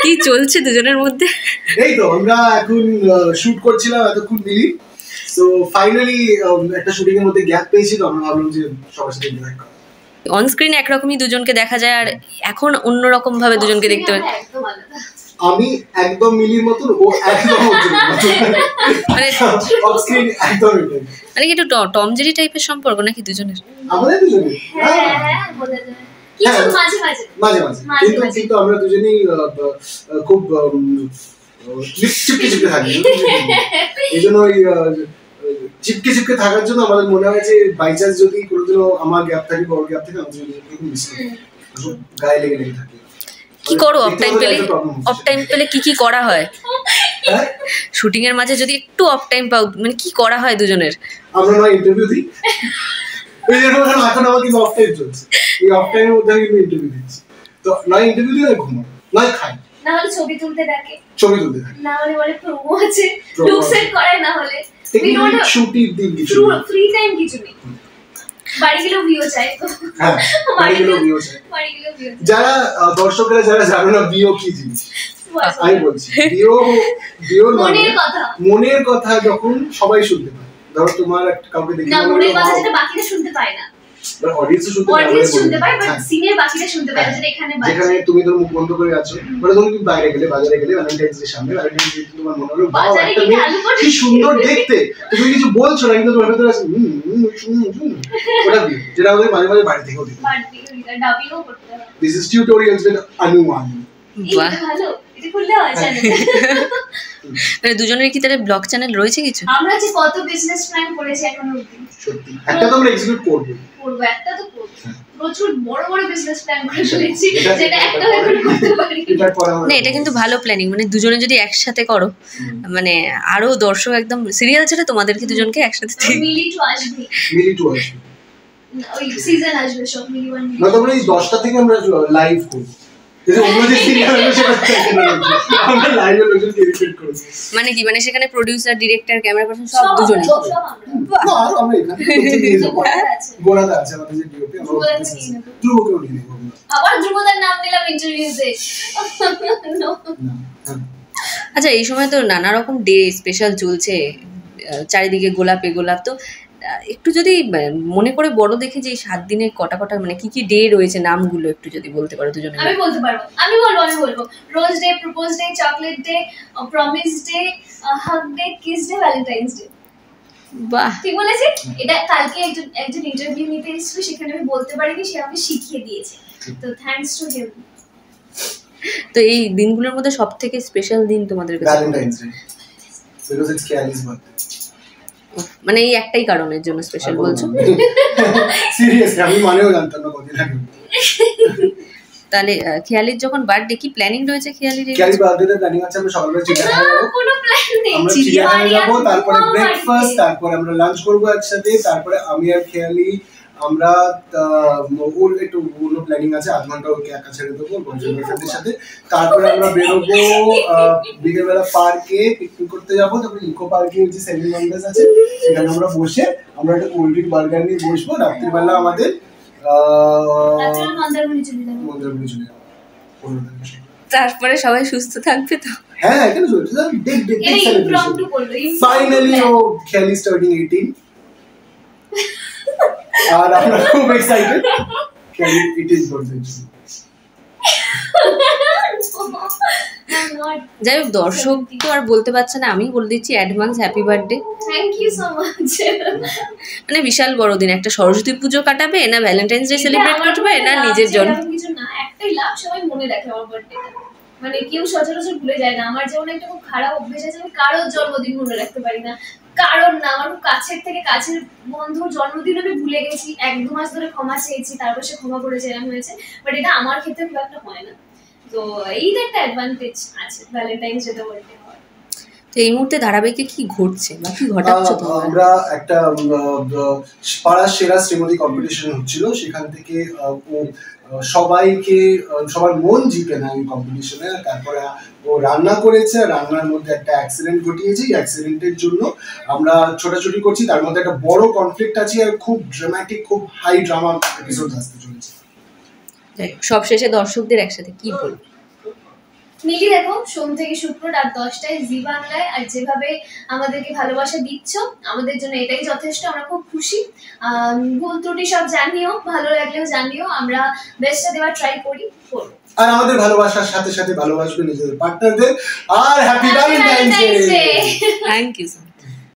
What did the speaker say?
কি চলছে দুজনের মধ্যে? এই তো আমরা এখন শুট করছিলাম এতক্ষণ মিলি, তো ফাইনালি একটা শুটিং এর মধ্যে গ্যাপ পেয়েছি, তো আমরা ভাবলাম যে সবার সাথে ইন্টারঅ্যাক্ট করা। অন স্ক্রিন একরকমই দুজনকে দেখা যায়, আর এখন অন্যরকম ভাবে দুজনকে দেখতে পাই। আমি একদম মিলির মতন, ও একদম মানে অফ স্ক্রিন একদম মানে কি একটু টম জেরি টাইপের সম্পর্ক নাকি দুজনের? আমাদের দুজনের মাঝে মাঝে কিন্তু আমরা দুজনেই খুব চিপকে চিপকে থাকি। এই জন্য ওই চিপকে চিপকে থাকার জন্য আমাদের মনে হয় যে বাই চান্স যদি কোনোদিনও আমার গ্যাপ থাকে, বড় গ্যাপ থাকে, আমাদের এরকম মিস করি, গায়ে লেগে লেগে থাকে। কি করো অফ টাইম পেলে? অফ টাইম পেলে কি করা হয়? শুটিং এর মাঝে যদি একটু অফ টাইম পাও, মানে কি করা হয় দুজনের? আমরা না ইন্টারভিউ দিই, এই জন্য এখন আমার কিন্তু অফ টাইম চলছে, এই অফ টাইমের মধ্যে আমি ইন্টারভিউ দিচ্ছি। তো না ইন্টারভিউ দিই, না ঘুমাই, না খাই, না হলে ছবি তুলতে থাকে, না হলে বলে প্রোমো আছে, লুক সেট করে, না হলে ছুটির দিন কিছু ফ্রি টাইম কিছু নেই। বাড়ি গেলেও ভিউ চাই, হ্যাঁ বাড়ি গেলেও ভিউ চাই। যারা দর্শকরা যারা জানো না ভিউ কি জিনিস, আমি বলছি ভিউ মনের কথা যখন সবাই শুনতে পায়। ধরো তোমার একটা কাউকে দেখে মনের কথা যেটা বাকিরা শুনতে পায় না, অডিয়েন্স শুনতে পায়, বাট সিনের বাকিরা শুনতে পায় না, যেটা এখানে বাজে। যেখানে তুমি ধরো মুখ বন্ধ করে আছো, মানে তুমি বাইরে গেলে, বাজারে গেলে, ভ্যালেন্টাইন্স ডে সামনে, ভ্যালেন্টাইন্স ডে তোমার মনে হলো বাহ একটা মেয়ে কি সুন্দর দেখতে, তুমি কিছু বলছো না কিন্তু তোমার ভিতরে আছে ওটা ভিউ, যেটা আমাদের মাঝে মাঝে বাড়ি থেকেও দিই, ডাবিংও করতে হয়। দিস ইজ টিউটোরিয়ালস উইথ অনুমান। বাহ, ভালো, এটা করলে হয় চ্যানেল। মানে দুজনের কি তাহলে ব্লগ চ্যানেল রয়েছে কিছু? আমরা যে কত বিজনেস প্ল্যান করেছি এখনো অবধি, সত্যি একটা তো আমরা এক্সিকিউট করব, একটা তো করব, প্রচুর বড় বড় বিজনেস প্ল্যান করে ফেলেছি, যেটা একটা এখন করতে পারি না। এটা কিন্তু ভালো প্ল্যানিং, মানে দুজনে যদি একসাথে করো, মানে আরো দর্শক একদম সিরিয়াল ছেড়ে তোমাদেরকে দুজনকে একসাথে মিলি টু আসবে, ওই সিজন আসবে সব মিলি ওয়ান। না তোমরা এই 10টা থেকে আমরা লাইভ করব, মানে কি, মানে সেখানে প্রোডিউসার, ডিরেক্টর, ক্যামেরা পারসন সব দুজনে? আবার ধ্রুবদার নাম নিলাম ইন্টারভিউতে। আচ্ছা, এই সময় তো নানা রকম ডে স্পেশাল চলছে, চারিদিকে গোলাপে গোলাপ, তো একটু যদি মনে করে বড় দেখে যে 7 দিনে কটা মানে কি ডে রয়েছে, নামগুলো একটু যদি বলতে পারো দুজনে। আমি বলতে পারবো, আমি বলবো rose day, propose day, chocolate day, promise day, hug day, kiss day, Valentine's day. বাহ, ঠিক বলেছি? এটা কালকে একজন ইন্টারভিউ নিতে এসেছিল, সেখানে আমি বলতে পারিনি, সে আমাকে শিখিয়ে দিয়েছে, তো থ্যাঙ্কস টু হিম। তো এই দিনগুলোর মধ্যে সবথেকে স্পেশাল দিন তোমাদের কাছে? Valentine's day, because it's Kallis birthday. মানে এই একটাই কারণের জন্য স্পেশাল বলছো? সিরিয়াসলি আমি মানেও জানতাম না কতদিন আগে। তাহলে খেয়ালির যখন বার্থডে, কি প্ল্যানিং রয়েছে খেয়ালির? খেয়ালির বার্থডে প্ল্যানিং আছে আমরা সকালবেলা চিড়িয়াখানা যাব, কোনো প্ল্যান নেই, আমরা চিড়িয়াখানা যাব, তারপরে ব্রেকফাস্ট, তারপরে আমরা লাঞ্চ করব একসাথে, তারপরে আমি আর খেয়ালি আমরা ওর একটু অন্য প্ল্যানিং আছে, 8 ঘন্টা ওকে একা ছেড়ে দেবো বন্ধুদের সাথে, তারপরে আমরা বেরোবো বিকেলবেলা পার্কে পিকনিক করতে যাবো, তারপরে ইকো পার্কে যে 7 মেম্বার্স আছে সেখানে আমরা বসে আমরা একটা কোল্ড ড্রিঙ্ক বার্গার নিয়ে বসবো, রাত্রিবেলা আমাদের মন্দারমণি চলে যাবো। তারপরে সবাই সুস্থ থাকবে তো? হ্যাঁ, কেন চলছে ফাইনালি ও খেয়ালি স্টার্টিং 18 আর আমরা খুব এক্সাইটেড, খেয়ালি ইট ইজ বার্থডে। যাই হোক, দর্শক তো আর বলতে পারছে না, আমি বলে দিচ্ছি advance happy birthday. Thank you so much. মানে বিশাল বড় দিন, একটা সরস্বতী পুজো কাটাবে, না ভ্যালেন্টাইন্স ডে সেলিব্রেট করবে, না নিজের জন্য কিছু না, একটাই লাভ, সবাই মনে রাখে আমার বার্থডেটা, মানে কেউ সচরাচর ভুলে যায় না। আমার যেমন একটা খুব খারাপ অভ্যেস আছে, আমি কারোর জন্মদিন মনে রাখতে পারি না, কারণ না আমার খুব কাছের থেকে কাছের বন্ধুর জন্মদিন আমি ভুলে গেছি, 1-2 মাস ধরে ক্ষমা চেয়েছি, তারপর সে ক্ষমা করেছে, এরকম হয়েছে, বাট এটা আমার ক্ষেত্রে খুব একটা হয় না। তো এই একটা অ্যাডভান্টেজ আছে ভ্যালেন্টাইন্স ডে বার্থডে হওয়ার। তো এই মুহূর্তে ধারাবাহিকে কি ঘটছে বা কি ঘটাচ্ছে তোমরা? আমরা একটা পাড়ার সেরা শ্রীমতী কম্পিটিশন হচ্ছিল, সেখান থেকে সবাইকে সবার মন জিতে নেয় এই কম্পিটিশনে। তারপরে ও রান্না করেছে, রান্নার মধ্যে একটা অ্যাক্সিডেন্ট ঘটিয়েছে, এই অ্যাক্সিডেন্টের জন্য আমরা ছোটাছুটি করছি, তার মধ্যে একটা বড় কনফ্লিক্ট আছে আর খুব ড্রামাটিক, খুব হাই ড্রামা এপিসোড আসতে চলেছে। সব শেষে দর্শকদের একসাথে কি বলবো? মিলি দেখো সোম থেকে শুক্র রাত 10টায় জি বাংলায়, আর যেভাবে আমাদেরকে ভালোবাসা দিচ্ছ আমাদের জন্য এটাই যথেষ্ট। আমরা খুব খুশি। ভুল ত্রুটি সব জানিও, ভালো লাগলেও জানিও, আমরা বেস্টটা দেওয়ার ট্রাই করি করবো। আর আমাদের ভালোবাসার সাথে সাথে ভালোবাসবে নিজেদের পার্টনারদের। আর happy Valentine's day. Thank you so much.